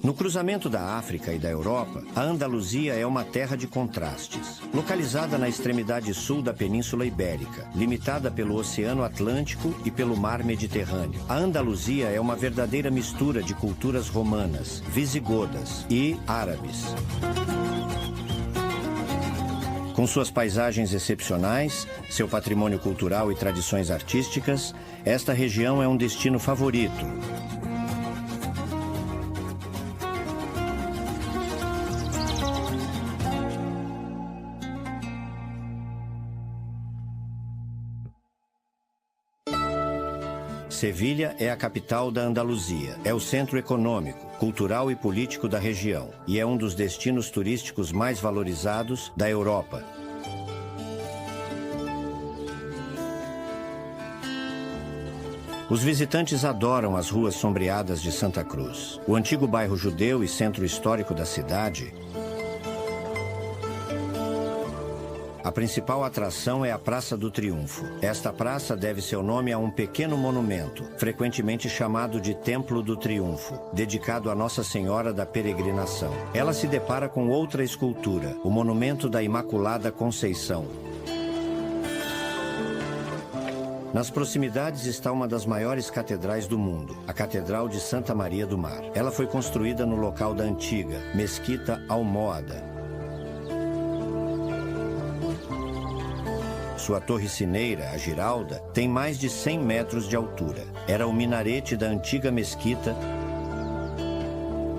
No cruzamento da África e da Europa, a Andaluzia é uma terra de contrastes. Localizada na extremidade sul da Península Ibérica, limitada pelo Oceano Atlântico e pelo Mar Mediterrâneo, a Andaluzia é uma verdadeira mistura de culturas romanas, visigodas e árabes. Com suas paisagens excepcionais, seu patrimônio cultural e tradições artísticas, esta região é um destino favorito. Sevilha é a capital da Andaluzia. É o centro econômico, cultural e político da região e é um dos destinos turísticos mais valorizados da Europa. Os visitantes adoram as ruas sombreadas de Santa Cruz. O antigo bairro judeu e centro histórico da cidade. A principal atração é a Praça do Triunfo. Esta praça deve seu nome a um pequeno monumento, frequentemente chamado de Templo do Triunfo, dedicado a Nossa Senhora da Peregrinação. Ela se depara com outra escultura, o Monumento da Imaculada Conceição. Nas proximidades está uma das maiores catedrais do mundo, a Catedral de Santa Maria do Mar. Ela foi construída no local da antiga Mesquita Almohada. Sua torre cineira, a Giralda, tem mais de 100 metros de altura. Era o minarete da antiga mesquita.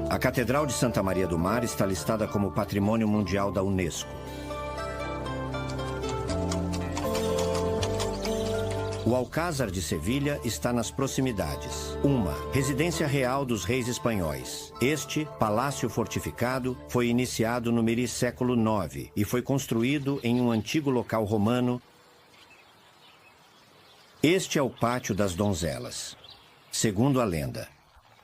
A Catedral de Santa Maria do Mar está listada como Patrimônio Mundial da Unesco. O Alcázar de Sevilha está nas proximidades. Uma, residência real dos reis espanhóis. Este, palácio fortificado, foi iniciado no século IX e foi construído em um antigo local romano. Este é o Pátio das Donzelas. Segundo a lenda,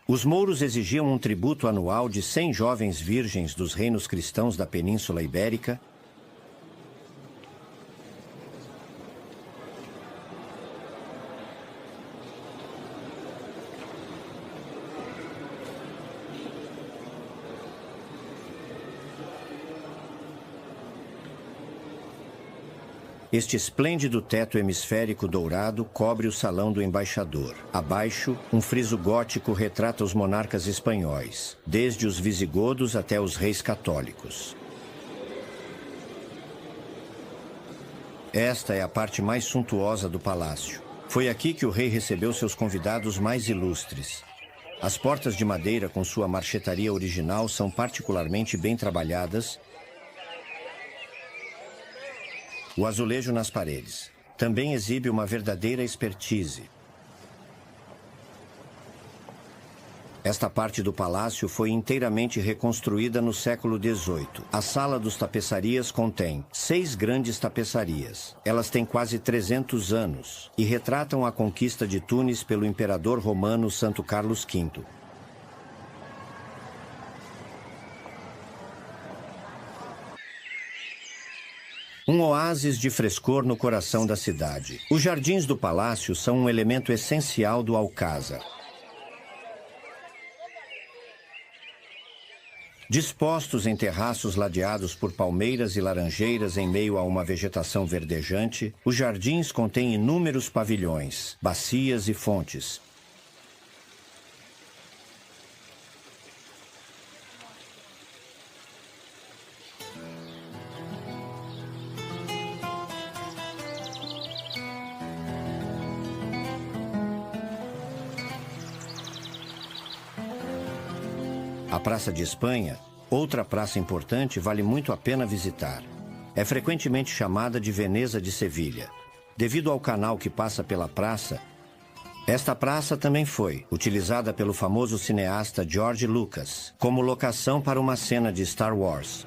os mouros exigiam um tributo anual de 100 jovens virgens dos reinos cristãos da Península Ibérica. Este esplêndido teto hemisférico dourado cobre o salão do embaixador. Abaixo, um friso gótico retrata os monarcas espanhóis, desde os visigodos até os reis católicos. Esta é a parte mais suntuosa do palácio. Foi aqui que o rei recebeu seus convidados mais ilustres. As portas de madeira com sua marchetaria original são particularmente bem trabalhadas. O azulejo nas paredes também exibe uma verdadeira expertise. Esta parte do palácio foi inteiramente reconstruída no século XVIII. A Sala dos Tapeçarias contém 6 grandes tapeçarias. Elas têm quase 300 anos e retratam a conquista de Tunis pelo imperador romano Santo Carlos V. Um oásis de frescor no coração da cidade. Os jardins do palácio são um elemento essencial do Alcázar. Dispostos em terraços ladeados por palmeiras e laranjeiras em meio a uma vegetação verdejante, os jardins contêm inúmeros pavilhões, bacias e fontes. A Praça de Espanha, outra praça importante, vale muito a pena visitar. É frequentemente chamada de Veneza de Sevilha. Devido ao canal que passa pela praça, esta praça também foi utilizada pelo famoso cineasta George Lucas como locação para uma cena de Star Wars.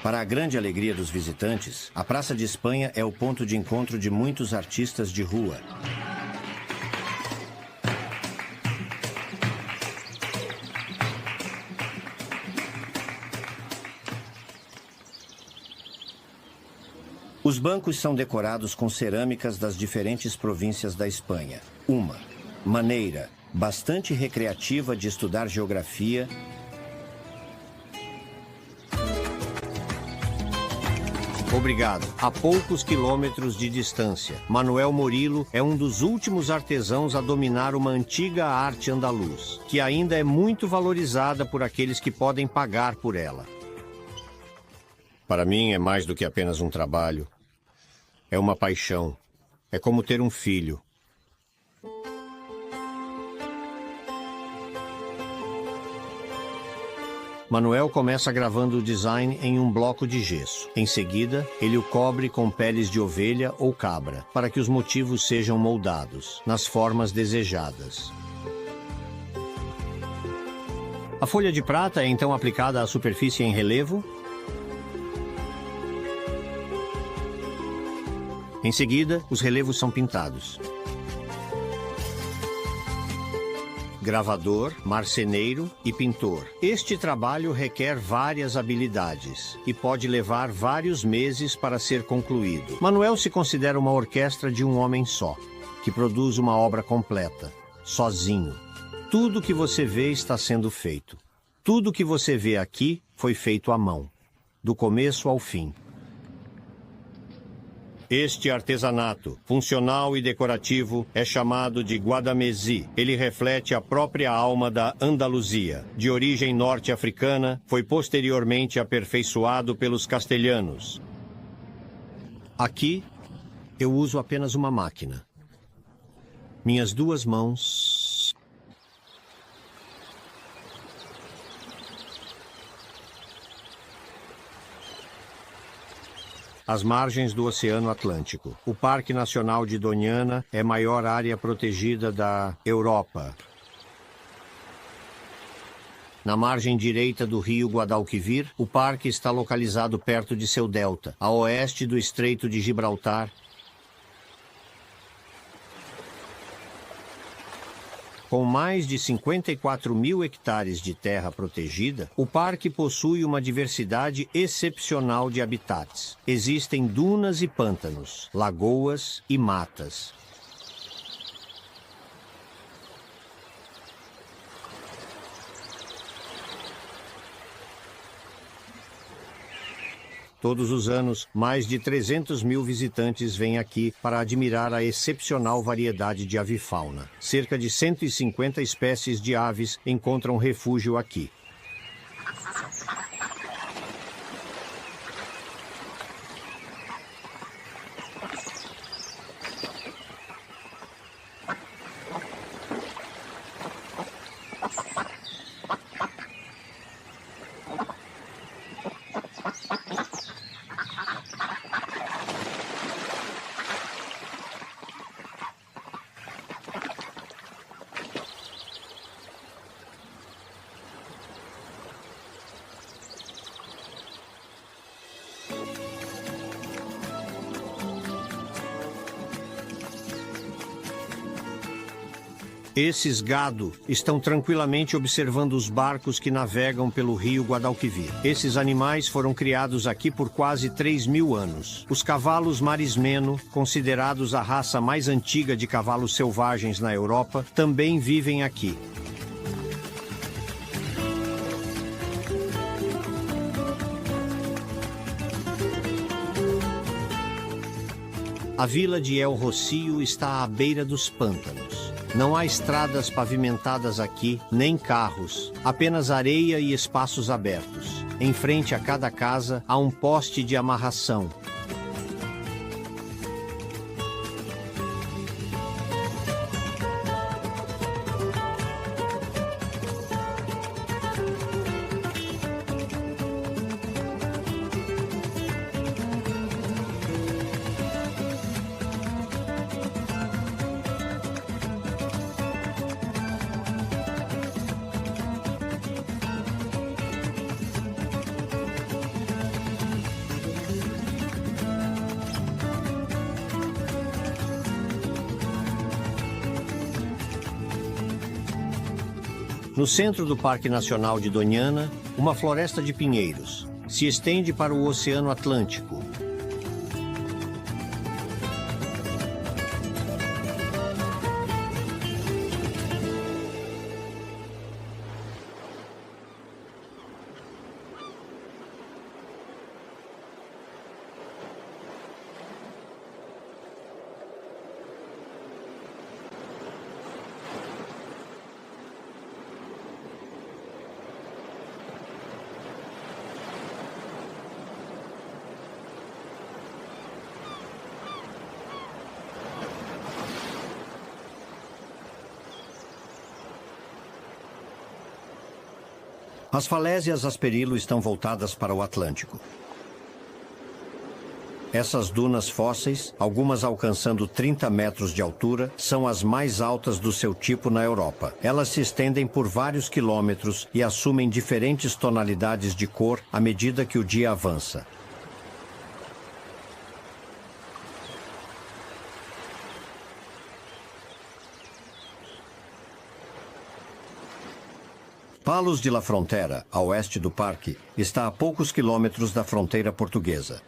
Para a grande alegria dos visitantes, a Praça de Espanha é o ponto de encontro de muitos artistas de rua. Os bancos são decorados com cerâmicas das diferentes províncias da Espanha. Uma, Maneira bastante recreativa de estudar geografia. Obrigado. A poucos quilômetros de distância, Manuel Murilo é um dos últimos artesãos a dominar uma antiga arte andaluz, que ainda é muito valorizada por aqueles que podem pagar por ela. Para mim é mais do que apenas um trabalho. É uma paixão. É como ter um filho. Manuel começa gravando o design em um bloco de gesso. Em seguida, ele o cobre com peles de ovelha ou cabra, para que os motivos sejam moldados, nas formas desejadas. A folha de prata é então aplicada à superfície em relevo. Em seguida, os relevos são pintados. Gravador, marceneiro e pintor. Este trabalho requer várias habilidades e pode levar vários meses para ser concluído. Manuel se considera uma orquestra de um homem só, que produz uma obra completa, sozinho. Tudo que você vê está sendo feito. Tudo que você vê aqui foi feito à mão, do começo ao fim. Este artesanato, funcional e decorativo, é chamado de guadamesi. Ele reflete a própria alma da Andaluzia. De origem norte-africana, foi posteriormente aperfeiçoado pelos castelhanos. Aqui, eu uso apenas uma máquina. Minhas duas mãos... Às margens do Oceano Atlântico. O Parque Nacional de Doñana é a maior área protegida da Europa. Na margem direita do rio Guadalquivir, o parque está localizado perto de seu delta, a oeste do Estreito de Gibraltar. Com mais de 54 mil hectares de terra protegida, o parque possui uma diversidade excepcional de habitats. Existem dunas e pântanos, lagoas e matas. Todos os anos, mais de 300 mil visitantes vêm aqui para admirar a excepcional variedade de avifauna. Cerca de 150 espécies de aves encontram refúgio aqui. Esses gado estão tranquilamente observando os barcos que navegam pelo rio Guadalquivir. Esses animais foram criados aqui por quase 3.000 anos. Os cavalos marismeno, considerados a raça mais antiga de cavalos selvagens na Europa, também vivem aqui. A vila de El Rocio está à beira dos pântanos. Não há estradas pavimentadas aqui, nem carros, apenas areia e espaços abertos. Em frente a cada casa há um poste de amarração. No centro do Parque Nacional de Doñana, uma floresta de pinheiros se estende para o Oceano Atlântico. As falésias Asperilo estão voltadas para o Atlântico. Essas dunas fósseis, algumas alcançando 30 metros de altura, são as mais altas do seu tipo na Europa. Elas se estendem por vários quilômetros e assumem diferentes tonalidades de cor à medida que o dia avança. Palos de la Frontera, a oeste do parque, está a poucos quilômetros da fronteira portuguesa.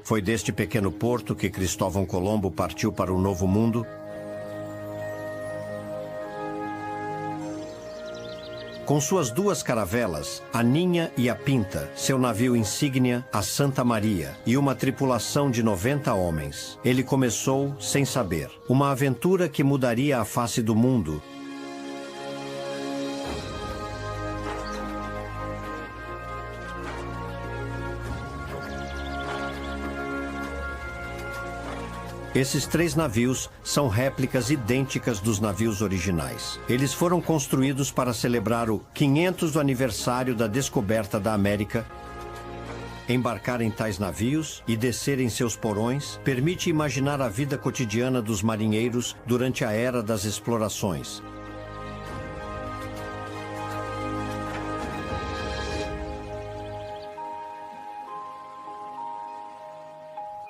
Foi deste pequeno porto que Cristóvão Colombo partiu para o Novo Mundo. Com suas duas caravelas, a Ninha e a Pinta, seu navio insígnia, a Santa Maria, e uma tripulação de 90 homens. Ele começou, sem saber, uma aventura que mudaria a face do mundo. Esses 3 navios são réplicas idênticas dos navios originais. Eles foram construídos para celebrar o 500º aniversário da descoberta da América. Embarcar em tais navios e descer em seus porões permite imaginar a vida cotidiana dos marinheiros durante a era das explorações.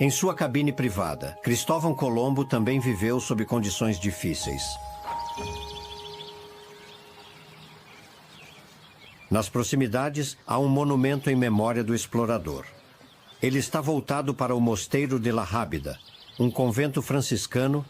Em sua cabine privada, Cristóvão Colombo também viveu sob condições difíceis. Nas proximidades, há um monumento em memória do explorador. Ele está voltado para o Mosteiro de la Rábida, um convento franciscano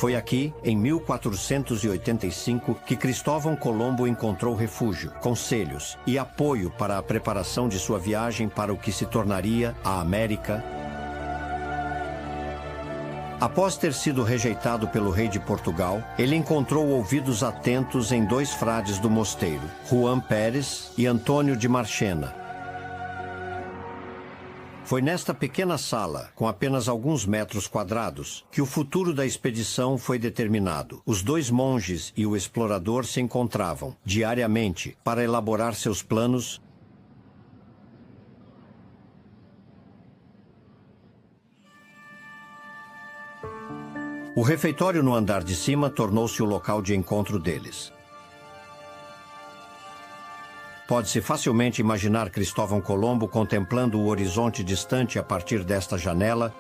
Foi aqui, em 1485, que Cristóvão Colombo encontrou refúgio, conselhos e apoio para a preparação de sua viagem para o que se tornaria a América. Após ter sido rejeitado pelo rei de Portugal, ele encontrou ouvidos atentos em 2 frades do mosteiro, Juan Pérez e Antônio de Marchena. Foi nesta pequena sala, com apenas alguns metros quadrados, que o futuro da expedição foi determinado. Os 2 monges e o explorador se encontravam, diariamente, para elaborar seus planos. O refeitório no andar de cima tornou-se o local de encontro deles. Pode-se facilmente imaginar Cristóvão Colombo contemplando o horizonte distante a partir desta janela.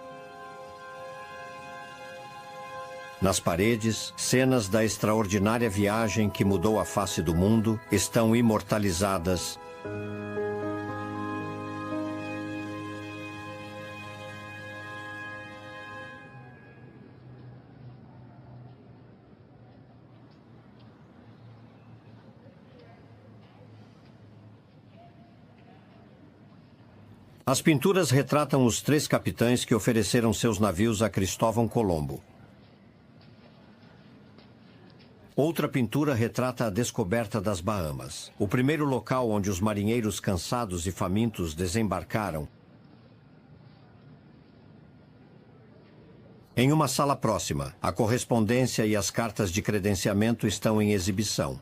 Nas paredes, cenas da extraordinária viagem que mudou a face do mundo estão imortalizadas. As pinturas retratam os 3 capitães que ofereceram seus navios a Cristóvão Colombo. Outra pintura retrata a descoberta das Bahamas, o primeiro local onde os marinheiros cansados e famintos desembarcaram. Em uma sala próxima, a correspondência e as cartas de credenciamento estão em exibição.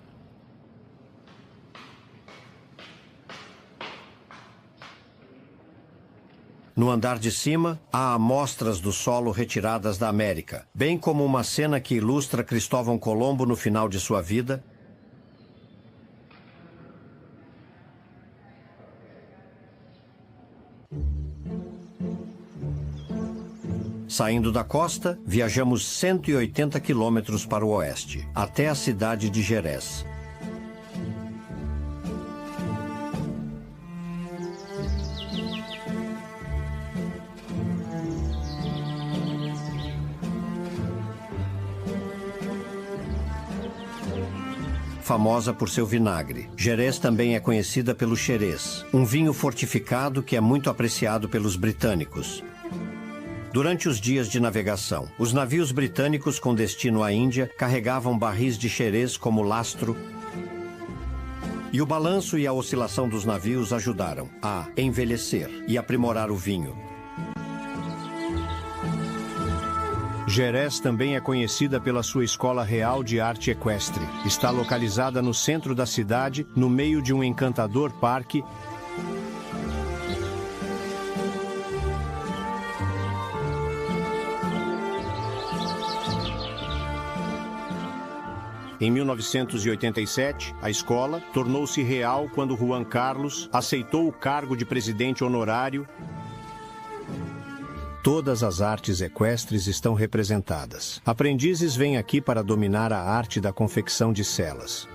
No andar de cima, há amostras do solo retiradas da América, bem como uma cena que ilustra Cristóvão Colombo no final de sua vida. Saindo da costa, viajamos 180 quilômetros para o oeste, até a cidade de Jerez. Famosa por seu vinagre. Jerez também é conhecida pelo Xerez, um vinho fortificado que é muito apreciado pelos britânicos. Durante os dias de navegação, os navios britânicos com destino à Índia carregavam barris de Xerez como lastro, e o balanço e a oscilação dos navios ajudaram a envelhecer e aprimorar o vinho. Jerez também é conhecida pela sua Escola Real de Arte Equestre. Está localizada no centro da cidade, no meio de um encantador parque. Em 1987, a escola tornou-se real quando Juan Carlos aceitou o cargo de presidente honorário. Todas as artes equestres estão representadas. Aprendizes vêm aqui para dominar a arte da confecção de selas.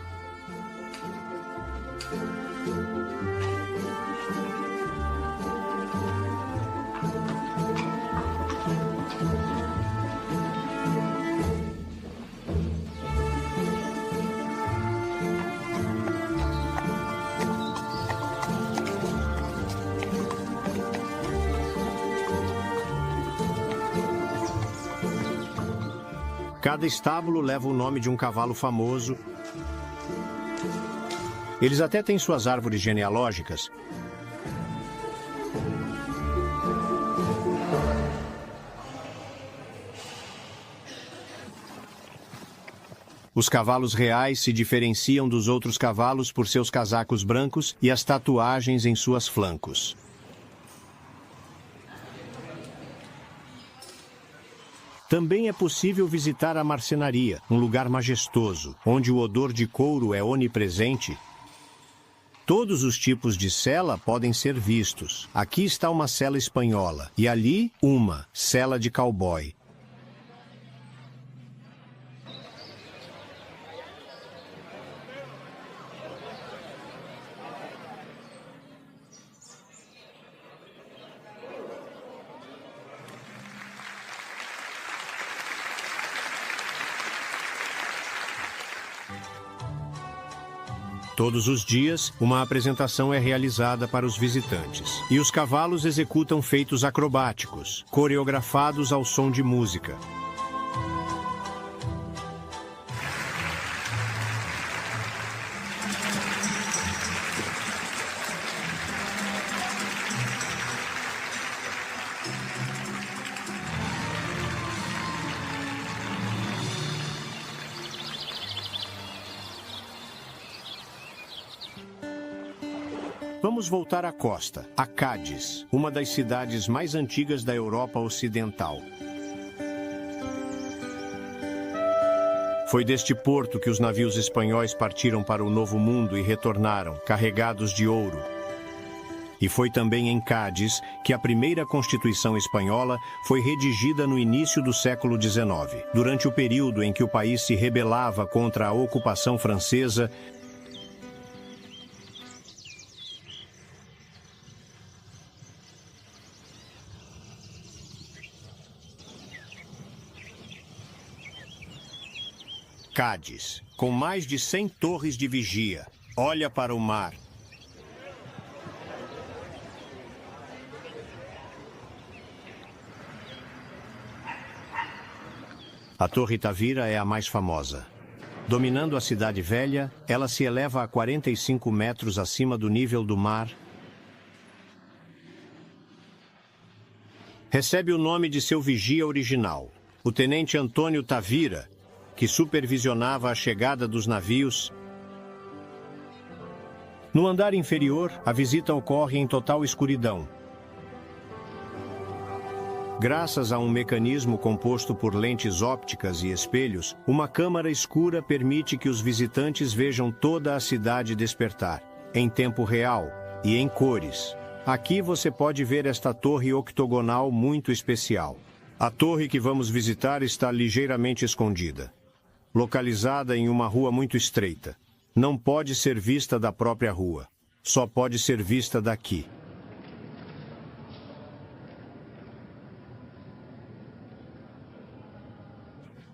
Cada estábulo leva o nome de um cavalo famoso. Eles até têm suas árvores genealógicas. Os cavalos reais se diferenciam dos outros cavalos por seus casacos brancos e as tatuagens em suas flancos. Também é possível visitar a marcenaria, um lugar majestoso, onde o odor de couro é onipresente. Todos os tipos de sela podem ser vistos. Aqui está uma sela espanhola e ali uma sela de cowboy. Todos os dias, uma apresentação é realizada para os visitantes. E os cavalos executam feitos acrobáticos, coreografados ao som de música. Vamos voltar à costa, a Cádiz, uma das cidades mais antigas da Europa Ocidental. Foi deste porto que os navios espanhóis partiram para o Novo Mundo e retornaram, carregados de ouro. E foi também em Cádiz que a primeira Constituição espanhola foi redigida no início do século XIX, durante o período em que o país se rebelava contra a ocupação francesa. Cádiz, com mais de 100 torres de vigia, olha para o mar. A Torre Tavira é a mais famosa. Dominando a cidade velha, ela se eleva a 45 metros acima do nível do mar. Recebe o nome de seu vigia original, o tenente Antônio Tavira, que supervisionava a chegada dos navios. No andar inferior, a visita ocorre em total escuridão. Graças a um mecanismo composto por lentes ópticas e espelhos, uma câmara escura permite que os visitantes vejam toda a cidade despertar, em tempo real e em cores. Aqui você pode ver esta torre octogonal muito especial. A torre que vamos visitar está ligeiramente escondida. Localizada em uma rua muito estreita. Não pode ser vista da própria rua. Só pode ser vista daqui.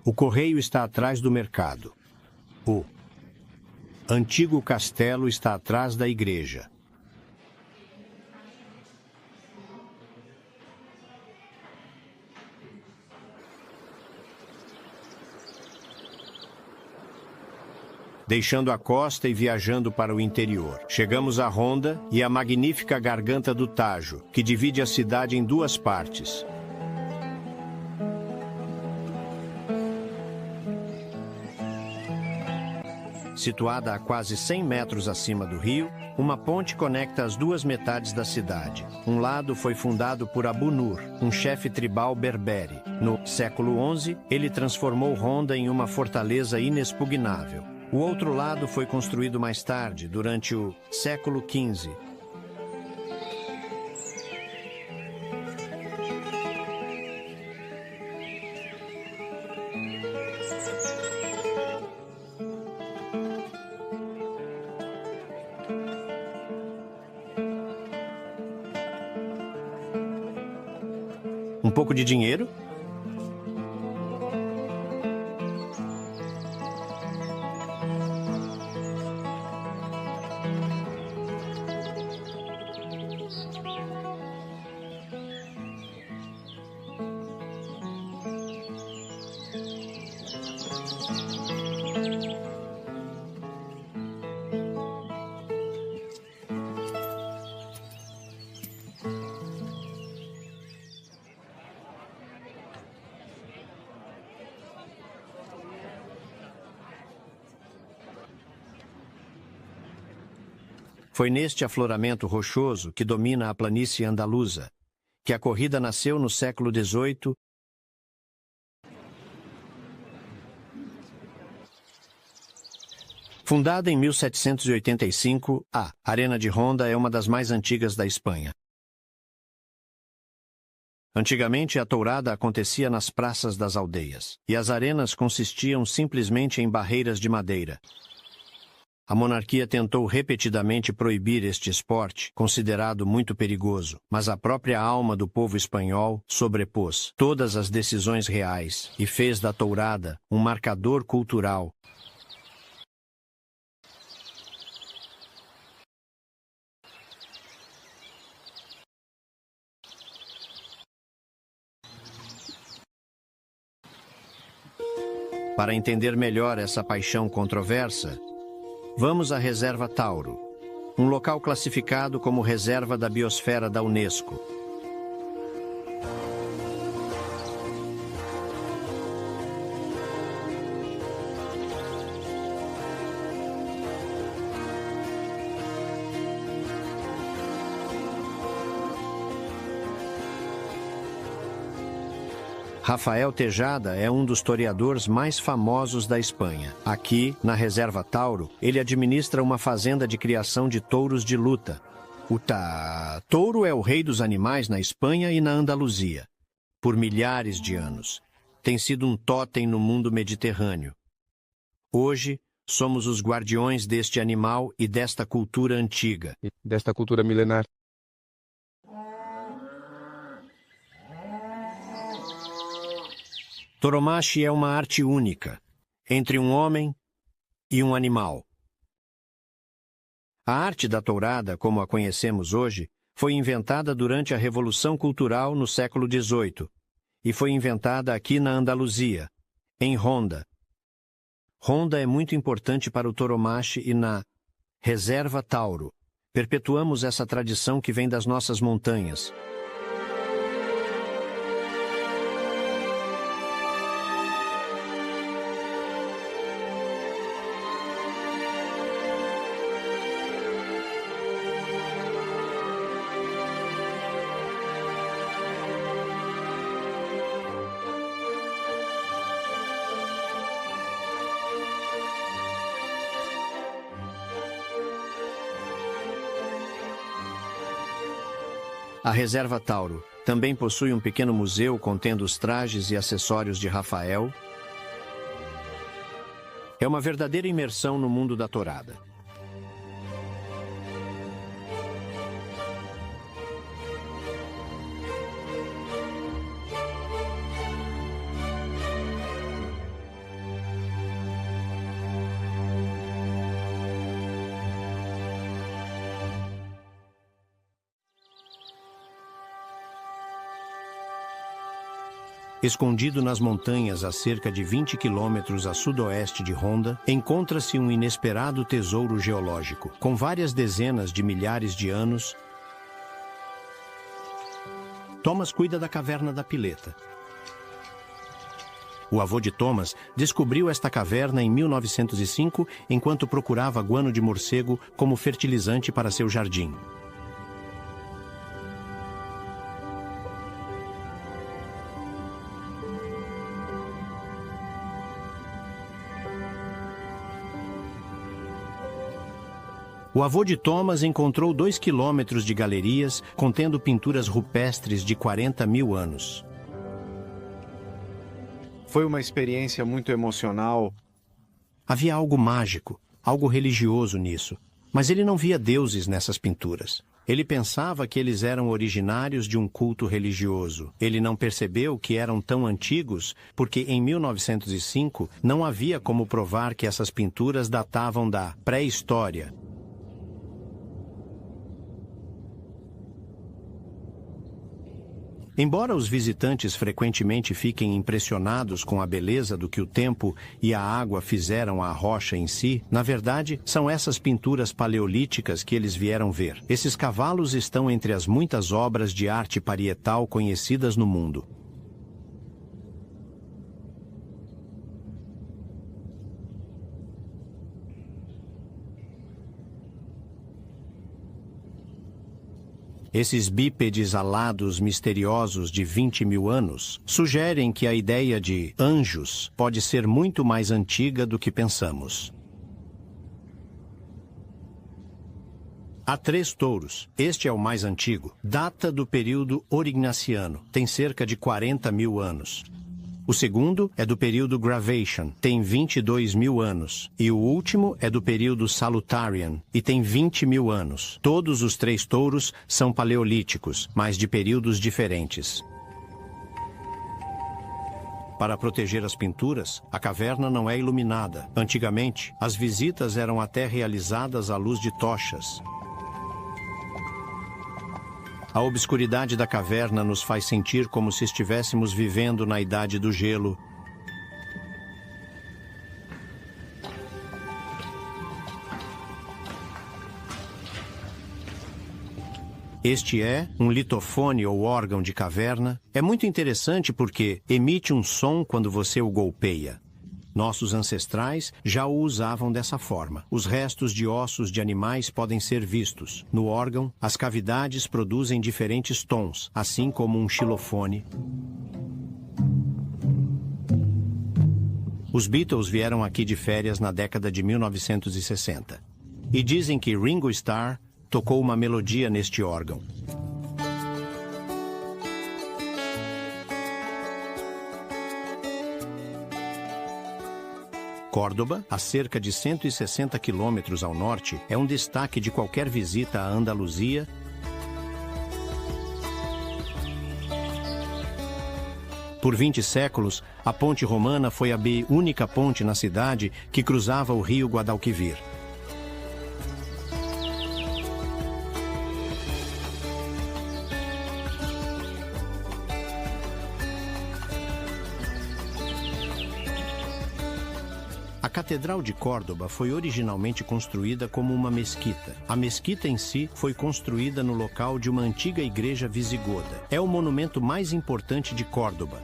O correio está atrás do mercado. O antigo castelo está atrás da igreja. Deixando a costa e viajando para o interior. Chegamos a Ronda e a magnífica Garganta do Tajo, que divide a cidade em duas partes. Situada a quase 100 metros acima do rio, uma ponte conecta as duas metades da cidade. Um lado foi fundado por Abu Nur, um chefe tribal berbere. No século XI, ele transformou Honda em uma fortaleza inexpugnável. O outro lado foi construído mais tarde, durante o século XV. Um pouco de dinheiro? Foi neste afloramento rochoso que domina a planície andaluza, que a corrida nasceu no século XVIII. Fundada em 1785, a Arena de Honda é uma das mais antigas da Espanha. Antigamente, a tourada acontecia nas praças das aldeias, e as arenas consistiam simplesmente em barreiras de madeira. A monarquia tentou repetidamente proibir este esporte, considerado muito perigoso, mas a própria alma do povo espanhol sobrepôs todas as decisões reais e fez da tourada um marcador cultural. Para entender melhor essa paixão controversa, vamos à Reserva Tauro, um local classificado como Reserva da Biosfera da Unesco. Rafael Tejada é um dos toreadores mais famosos da Espanha. Aqui, na Reserva Tauro, ele administra uma fazenda de criação de touros de luta. O touro é o rei dos animais na Espanha e na Andaluzia. Por milhares de anos. Tem sido um tótem no mundo mediterrâneo. Hoje, somos os guardiões deste animal e desta cultura antiga. Desta cultura milenar. Tauromache é uma arte única, entre um homem e um animal. A arte da tourada, como a conhecemos hoje, foi inventada durante a Revolução Cultural no século XVIII e foi inventada aqui na Andaluzia, em Honda. Honda é muito importante para o tauromache e na Reserva Tauro. Perpetuamos essa tradição que vem das nossas montanhas. A Reserva Tauro também possui um pequeno museu contendo os trajes e acessórios de Rafael. É uma verdadeira imersão no mundo da tourada. Escondido nas montanhas a cerca de 20 quilômetros a sudoeste de Honda, encontra-se um inesperado tesouro geológico, com várias dezenas de milhares de anos. Thomas cuida da caverna da Pileta. O avô de Thomas descobriu esta caverna em 1905 enquanto procurava guano de morcego como fertilizante para seu jardim. O avô de Thomas encontrou 2 quilômetros de galerias contendo pinturas rupestres de 40 mil anos. Foi uma experiência muito emocional. Havia algo mágico, algo religioso nisso, mas ele não via deuses nessas pinturas. Ele pensava que eles eram originários de um culto religioso. Ele não percebeu que eram tão antigos porque em 1905 não havia como provar que essas pinturas datavam da pré-história. Embora os visitantes frequentemente fiquem impressionados com a beleza do que o tempo e a água fizeram à rocha em si, na verdade, são essas pinturas paleolíticas que eles vieram ver. Esses cavalos estão entre as muitas obras de arte parietal conhecidas no mundo. Esses bípedes alados misteriosos de 20 mil anos sugerem que a ideia de anjos pode ser muito mais antiga do que pensamos. Há 3 touros. Este é o mais antigo. Data do período Aurignaciano. Tem cerca de 40 mil anos. O segundo é do período Gravation, tem 22 mil anos. E o último é do período Salutarian, e tem 20 mil anos. Todos os 3 touros são paleolíticos, mas de períodos diferentes. Para proteger as pinturas, a caverna não é iluminada. Antigamente, as visitas eram até realizadas à luz de tochas. A obscuridade da caverna nos faz sentir como se estivéssemos vivendo na Idade do Gelo. Este é um litofone ou órgão de caverna. É muito interessante porque emite um som quando você o golpeia. Nossos ancestrais já o usavam dessa forma. Os restos de ossos de animais podem ser vistos. No órgão, as cavidades produzem diferentes tons, assim como um xilofone. Os Beatles vieram aqui de férias na década de 1960. E dizem que Ringo Starr tocou uma melodia neste órgão. Córdoba, a cerca de 160 quilômetros ao norte, é um destaque de qualquer visita à Andaluzia. Por 20 séculos, a ponte romana foi a única ponte na cidade que cruzava o rio Guadalquivir. A Catedral de Córdoba foi originalmente construída como uma mesquita. A mesquita em si foi construída no local de uma antiga igreja visigoda. É o monumento mais importante de Córdoba.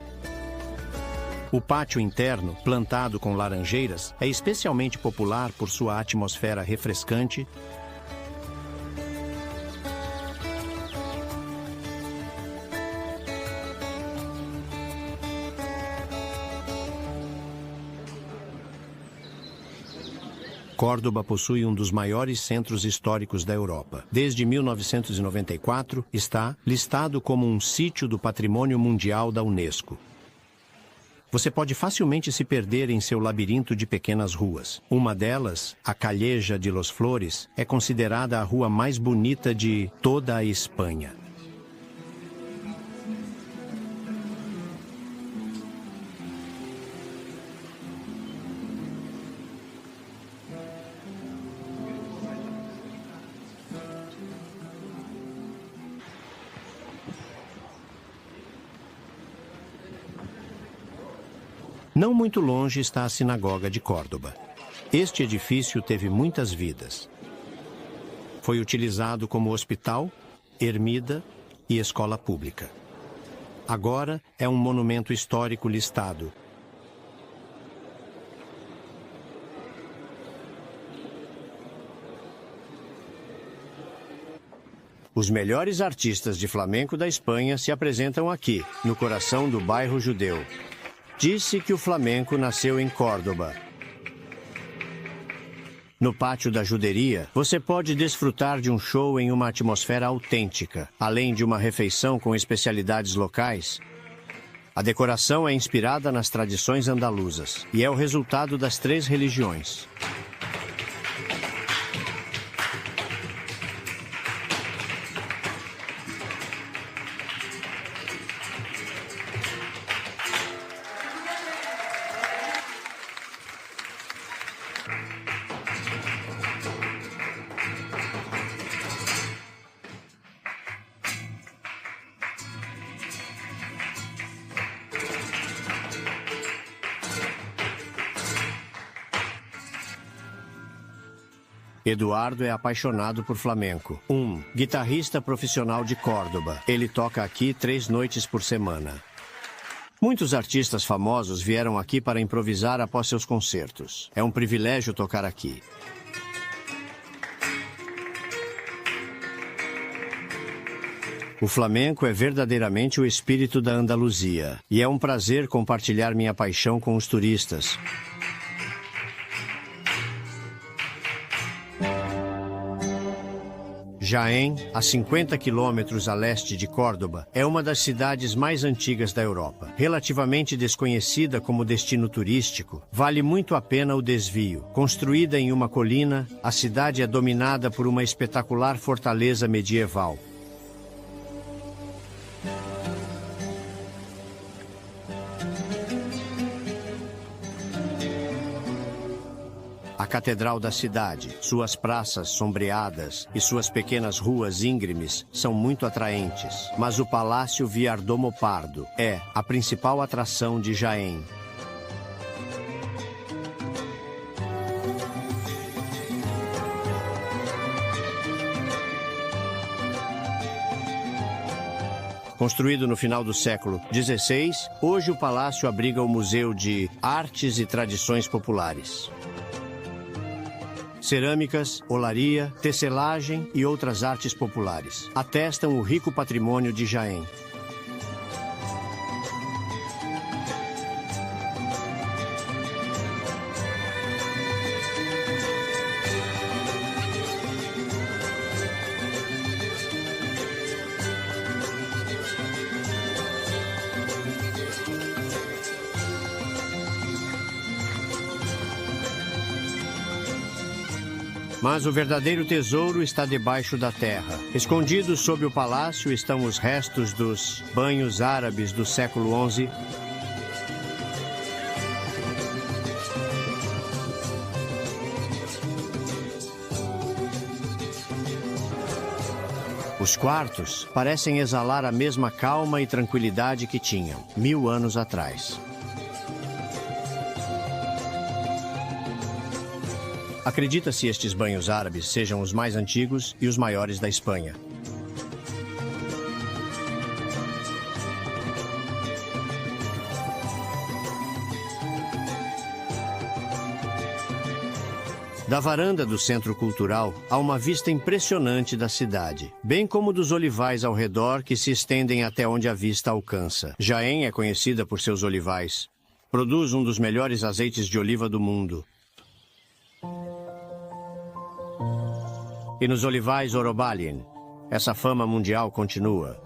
O pátio interno, plantado com laranjeiras, é especialmente popular por sua atmosfera refrescante. Córdoba possui um dos maiores centros históricos da Europa. Desde 1994, está listado como um sítio do Patrimônio Mundial da Unesco. Você pode facilmente se perder em seu labirinto de pequenas ruas. Uma delas, a Calleja de los Flores, é considerada a rua mais bonita de toda a Espanha. Não muito longe está a Sinagoga de Córdoba. Este edifício teve muitas vidas. Foi utilizado como hospital, ermida e escola pública. Agora é um monumento histórico listado. Os melhores artistas de flamenco da Espanha se apresentam aqui, no coração do bairro judeu. Disse que o flamenco nasceu em Córdoba. No pátio da juderia, você pode desfrutar de um show em uma atmosfera autêntica, além de uma refeição com especialidades locais. A decoração é inspirada nas tradições andaluzas e é o resultado das 3 religiões. Eduardo é apaixonado por flamenco. Guitarrista profissional de Córdoba. Ele toca aqui 3 noites por semana. Muitos artistas famosos vieram aqui para improvisar após seus concertos. É um privilégio tocar aqui. O flamenco é verdadeiramente o espírito da Andaluzia. E é um prazer compartilhar minha paixão com os turistas. Jaén, a 50 quilômetros a leste de Córdoba, é uma das cidades mais antigas da Europa. Relativamente desconhecida como destino turístico, vale muito a pena o desvio. Construída em uma colina, a cidade é dominada por uma espetacular fortaleza medieval. A catedral da cidade, suas praças sombreadas e suas pequenas ruas íngremes são muito atraentes. Mas o Palácio Viardomo Pardo é a principal atração de Jaén. Construído no final do século XVI, hoje o palácio abriga o Museu de Artes e Tradições Populares. Cerâmicas, olaria, tecelagem e outras artes populares atestam o rico patrimônio de Jaén. Mas o verdadeiro tesouro está debaixo da terra. Escondidos sob o palácio estão os restos dos banhos árabes do século XI. Os quartos parecem exalar a mesma calma e tranquilidade que tinham 1000 anos atrás. Acredita-se estes banhos árabes sejam os mais antigos e os maiores da Espanha. Da varanda do Centro Cultural, há uma vista impressionante da cidade, bem como dos olivais ao redor que se estendem até onde a vista alcança. Jaén é conhecida por seus olivais. Produz um dos melhores azeites de oliva do mundo. E nos olivais Orobalien, essa fama mundial continua.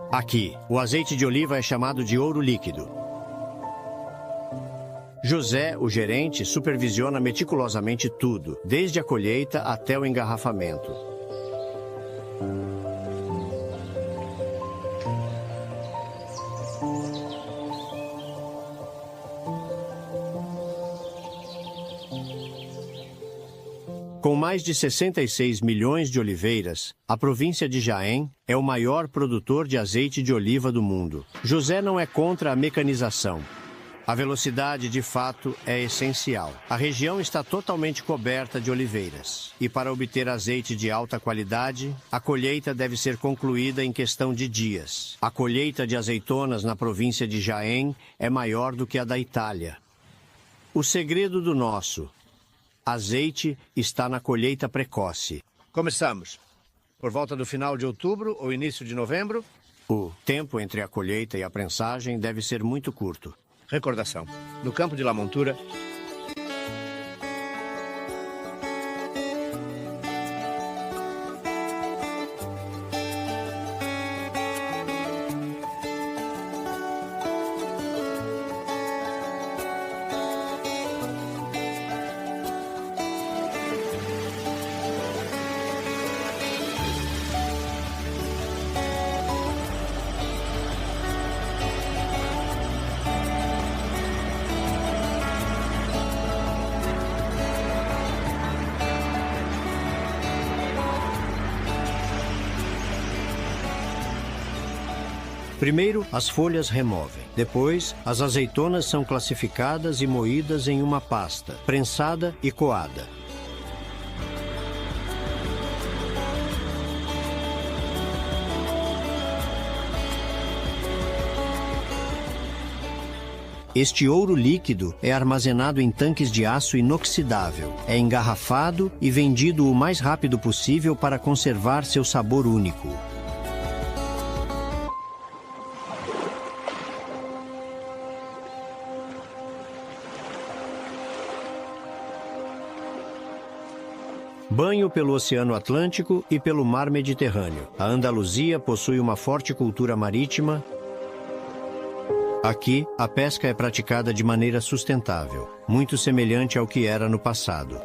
Aqui, o azeite de oliva é chamado de ouro líquido. José, o gerente, supervisiona meticulosamente tudo, desde a colheita até o engarrafamento. Com mais de 66 milhões de oliveiras, a província de Jaén é o maior produtor de azeite de oliva do mundo. José não é contra a mecanização. A velocidade, de fato, é essencial. A região está totalmente coberta de oliveiras. E para obter azeite de alta qualidade, a colheita deve ser concluída em questão de dias. A colheita de azeitonas na província de Jaén é maior do que a da Itália. O segredo do nosso azeite está na colheita precoce. Começamos. por volta do final de outubro ou início de novembro. O tempo entre a colheita e a prensagem deve ser muito curto. Recordação. No campo de La Montura, primeiro, as folhas removem. Depois, as azeitonas são classificadas e moídas em uma pasta, prensada e coada. Este ouro líquido é armazenado em tanques de aço inoxidável, é engarrafado e vendido o mais rápido possível para conservar seu sabor único. Banho pelo Oceano Atlântico e pelo Mar Mediterrâneo. A Andaluzia possui uma forte cultura marítima. Aqui, a pesca é praticada de maneira sustentável, muito semelhante ao que era no passado.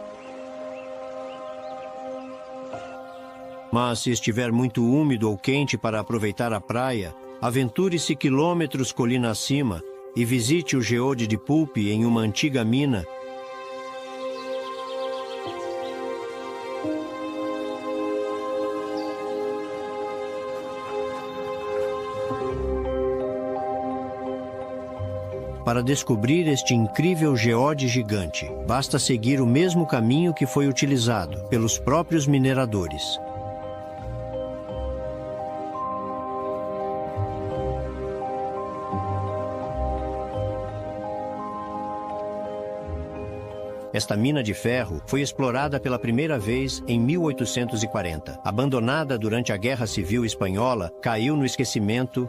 Mas se estiver muito úmido ou quente para aproveitar a praia, aventure-se quilômetros colina acima e visite o geode de Pulpe em uma antiga mina. Para descobrir este incrível geode gigante, basta seguir o mesmo caminho que foi utilizado pelos próprios mineradores. Esta mina de ferro foi explorada pela primeira vez em 1840. Abandonada durante a Guerra Civil Espanhola, caiu no esquecimento.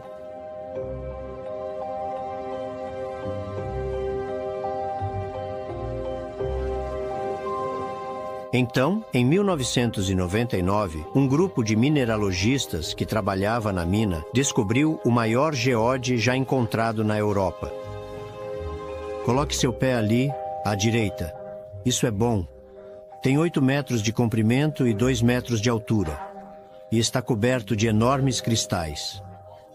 Então, em 1999, um grupo de mineralogistas que trabalhava na mina descobriu o maior geode já encontrado na Europa. Coloque seu pé ali, à direita. Isso é bom. Tem 8 metros de comprimento e 2 metros de altura. E está coberto de enormes cristais,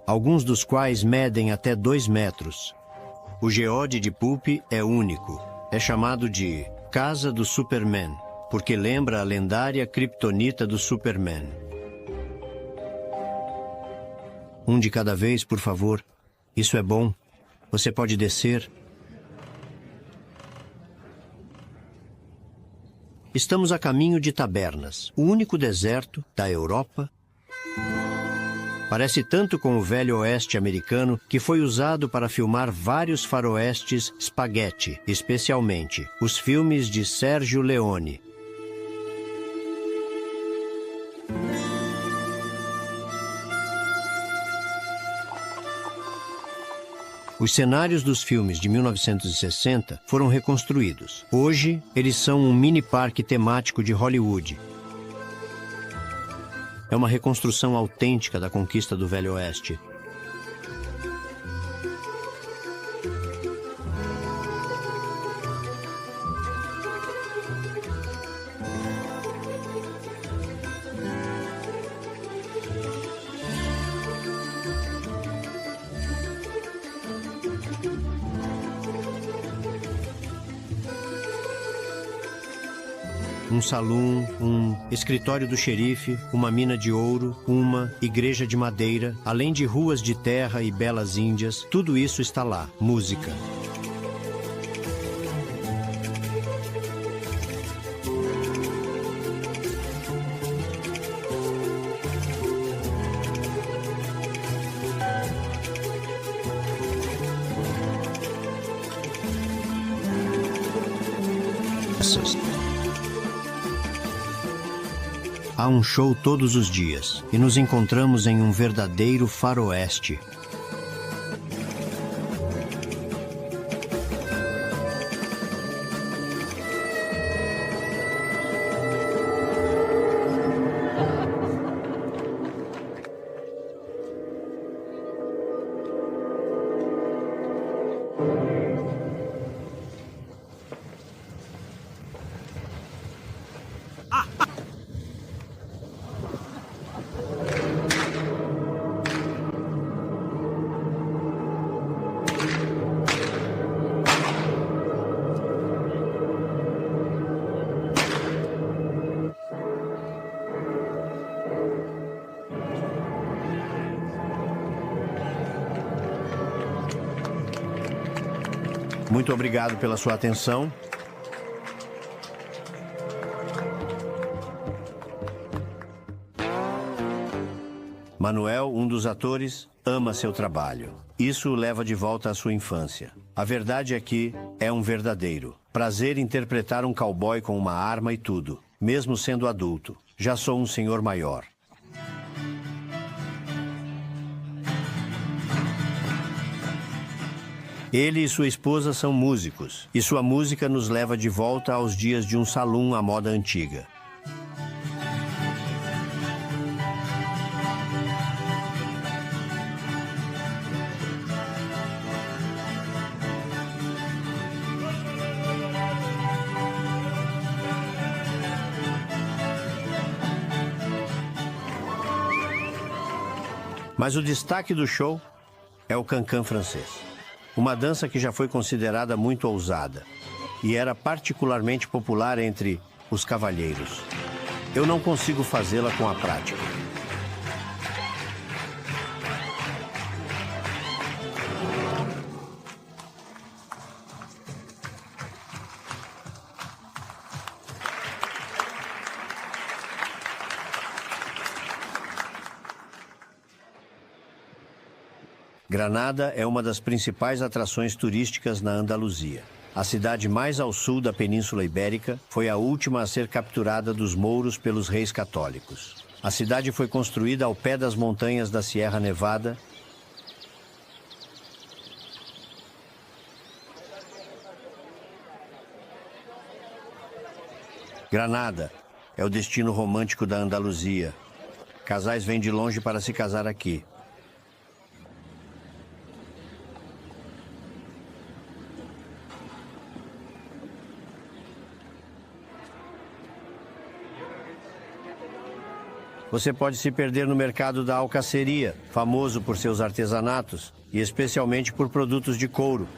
alguns dos quais medem até 2 metros. O geode de Pulpe é único. É chamado de Casa do Superman, porque lembra a lendária criptonita do Superman. Um de cada vez, por favor. Isso é bom. Você pode descer. Estamos a caminho de Tabernas, o único deserto da Europa. Parece tanto com o Velho Oeste americano que foi usado para filmar vários faroestes spaghetti, especialmente os filmes de Sergio Leone. Os cenários dos filmes de 1960 foram reconstruídos. Hoje, eles são um mini-parque temático de Hollywood. É uma reconstrução autêntica da conquista do Velho Oeste. Um salão, um escritório do xerife, uma mina de ouro, uma igreja de madeira, além de ruas de terra e belas índias, tudo isso está lá. Música. Há um show todos os dias e nos encontramos em um verdadeiro faroeste. Muito obrigado pela sua atenção. Manuel, um dos atores, ama seu trabalho. Isso o leva de volta à sua infância. A verdade é que é um verdadeiro prazer interpretar um cowboy com uma arma e tudo, mesmo sendo adulto. Já sou um senhor maior. Ele e sua esposa são músicos, e sua música nos leva de volta aos dias de um salão à moda antiga. Mas o destaque do show é o cancan francês. Uma dança que já foi considerada muito ousada e era particularmente popular entre os cavalheiros. Eu não consigo fazê-la com a prática. Granada é uma das principais atrações turísticas na Andaluzia. A cidade mais ao sul da Península Ibérica foi a última a ser capturada dos mouros pelos reis católicos. A cidade foi construída ao pé das montanhas da Sierra Nevada. Granada é o destino romântico da Andaluzia. Casais vêm de longe para se casar aqui. Você pode se perder no mercado da alcaceria, famoso por seus artesanatos e especialmente por produtos de couro.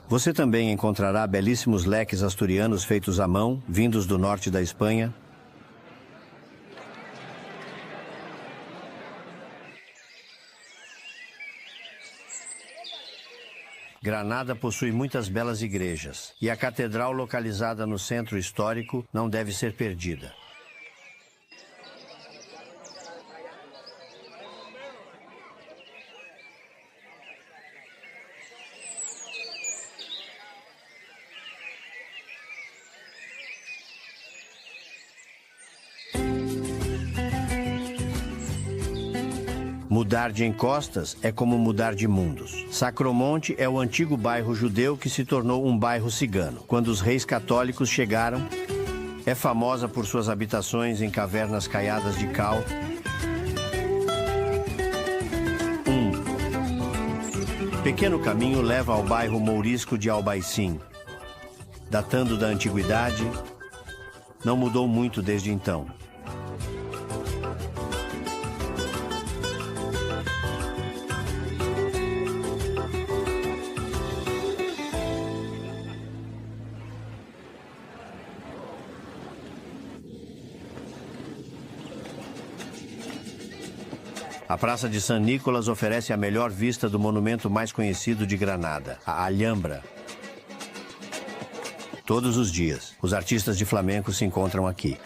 Você também encontrará belíssimos leques asturianos feitos à mão, vindos do norte da Espanha. Granada possui muitas belas igrejas, e a catedral localizada no centro histórico não deve ser perdida. Mudar de encostas é como mudar de mundos. Sacromonte é o antigo bairro judeu que se tornou um bairro cigano. Quando os reis católicos chegaram, é famosa por suas habitações em cavernas caiadas de cal. Pequeno caminho leva ao bairro mourisco de Albaicín. Datando da antiguidade, não mudou muito desde então. A Praça de San Nicolás oferece a melhor vista do monumento mais conhecido de Granada, a Alhambra. Todos os dias, os artistas de flamenco se encontram aqui.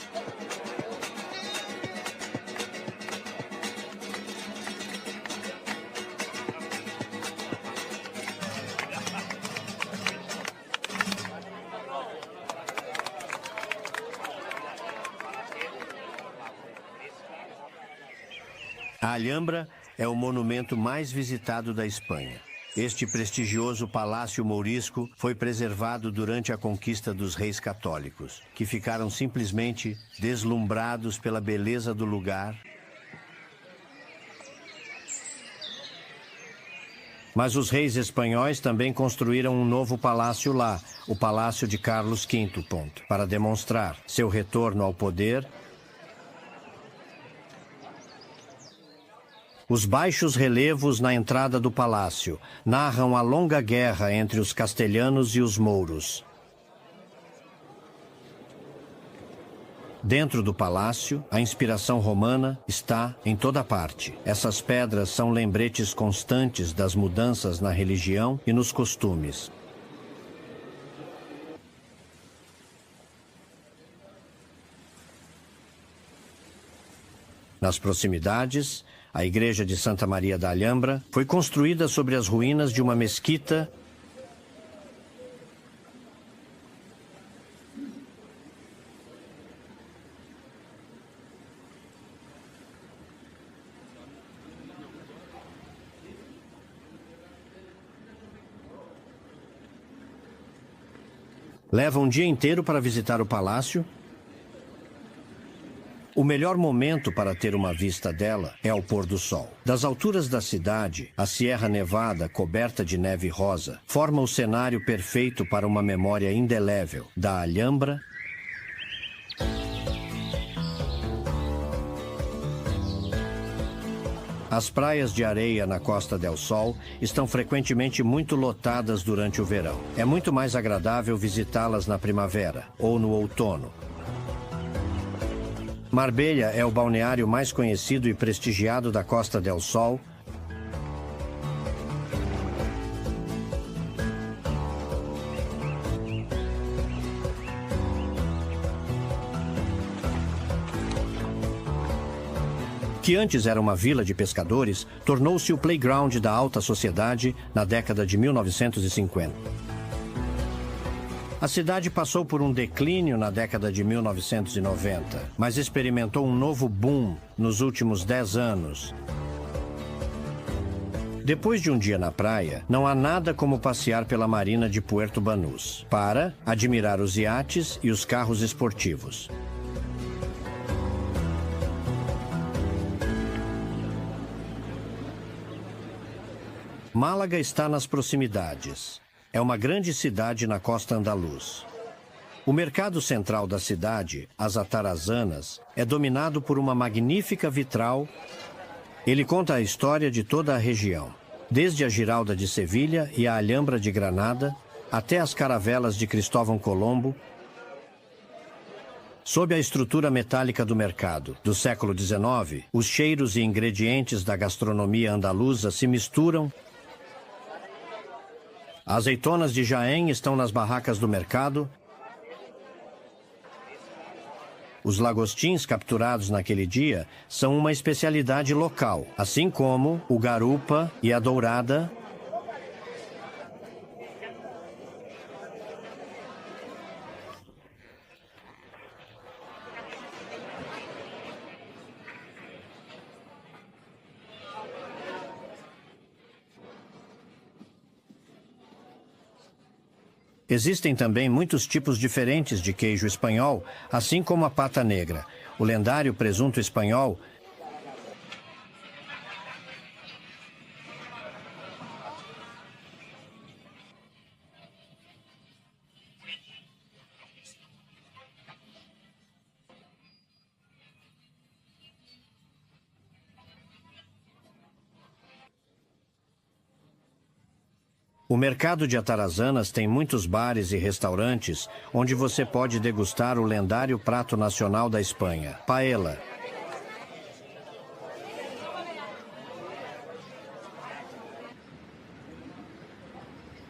A Alhambra é o monumento mais visitado da Espanha. Este prestigioso palácio mourisco foi preservado durante a conquista dos reis católicos, que ficaram simplesmente deslumbrados pela beleza do lugar. Mas os reis espanhóis também construíram um novo palácio lá, o Palácio de Carlos V, para demonstrar seu retorno ao poder. Os baixos relevos na entrada do palácio narram a longa guerra entre os castelhanos e os mouros. Dentro do palácio, a inspiração romana está em toda parte. Essas pedras são lembretes constantes das mudanças na religião e nos costumes. Nas proximidades, a igreja de Santa Maria da Alhambra foi construída sobre as ruínas de uma mesquita leva um dia inteiro para visitar o palácio. O melhor momento para ter uma vista dela é ao pôr do sol. Das alturas da cidade, a Sierra Nevada, coberta de neve rosa, forma o cenário perfeito para uma memória indelével da Alhambra. As praias de areia na Costa del Sol estão frequentemente muito lotadas durante o verão. É muito mais agradável visitá-las na primavera ou no outono. Marbella é o balneário mais conhecido e prestigiado da Costa del Sol. Que antes era uma vila de pescadores, tornou-se o playground da alta sociedade na década de 1950. A cidade passou por um declínio na década de 1990, mas experimentou um novo boom nos últimos 10 anos. Depois de um dia na praia, não há nada como passear pela marina de Puerto Banús para admirar os iates e os carros esportivos. Málaga está nas proximidades. É uma grande cidade na costa andaluz. O mercado central da cidade, as Atarazanas, é dominado por uma magnífica vitral. Ele conta a história de toda a região, desde a Giralda de Sevilha e a Alhambra de Granada, até as caravelas de Cristóvão Colombo. Sob a estrutura metálica do mercado do século XIX, os cheiros e ingredientes da gastronomia andaluza se misturam. Azeitonas de Jaén estão nas barracas do mercado. Os lagostins capturados naquele dia são uma especialidade local, assim como o garupa e a dourada. Existem também muitos tipos diferentes de queijo espanhol, assim como a pata negra, o lendário presunto espanhol. O mercado de Atarazanas tem muitos bares e restaurantes onde você pode degustar o lendário prato nacional da Espanha, paella.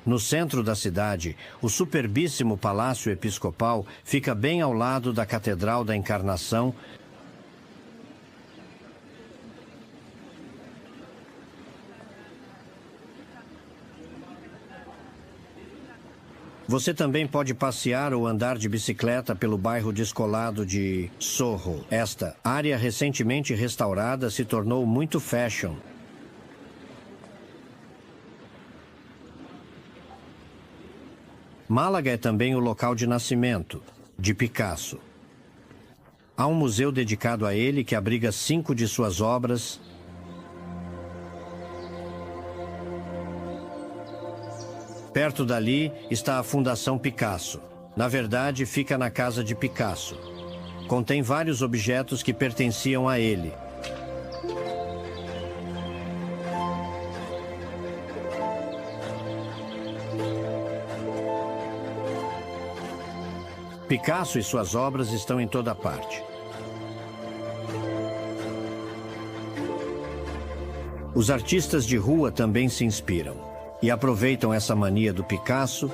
No centro da cidade, o superbíssimo Palácio Episcopal fica bem ao lado da Catedral da Encarnação. Você também pode passear ou andar de bicicleta pelo bairro descolado de Soho. Esta área recentemente restaurada se tornou muito fashion. Málaga é também o local de nascimento de Picasso. Há um museu dedicado a ele que abriga 5 de suas obras. Perto dali está a Fundação Picasso. Na verdade, fica na casa de Picasso. Contém vários objetos que pertenciam a ele. Picasso e suas obras estão em toda parte. Os artistas de rua também se inspiram e aproveitam essa mania do Picasso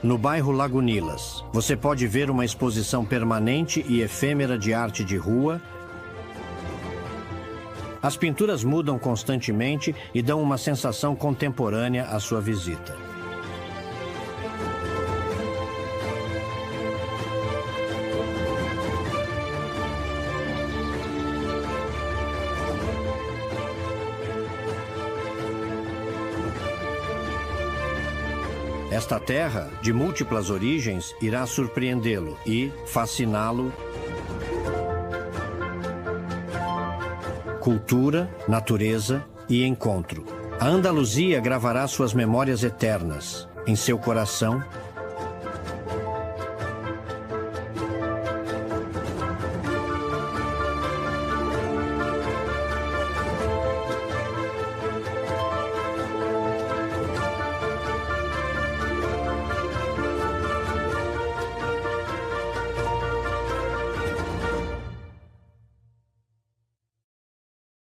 no bairro Lagunilas. Você pode ver uma exposição permanente e efêmera de arte de rua. As pinturas mudam constantemente e dão uma sensação contemporânea à sua visita. Esta terra, de múltiplas origens, irá surpreendê-lo e fasciná-lo. Cultura, natureza e encontro. A Andaluzia gravará suas memórias eternas em seu coração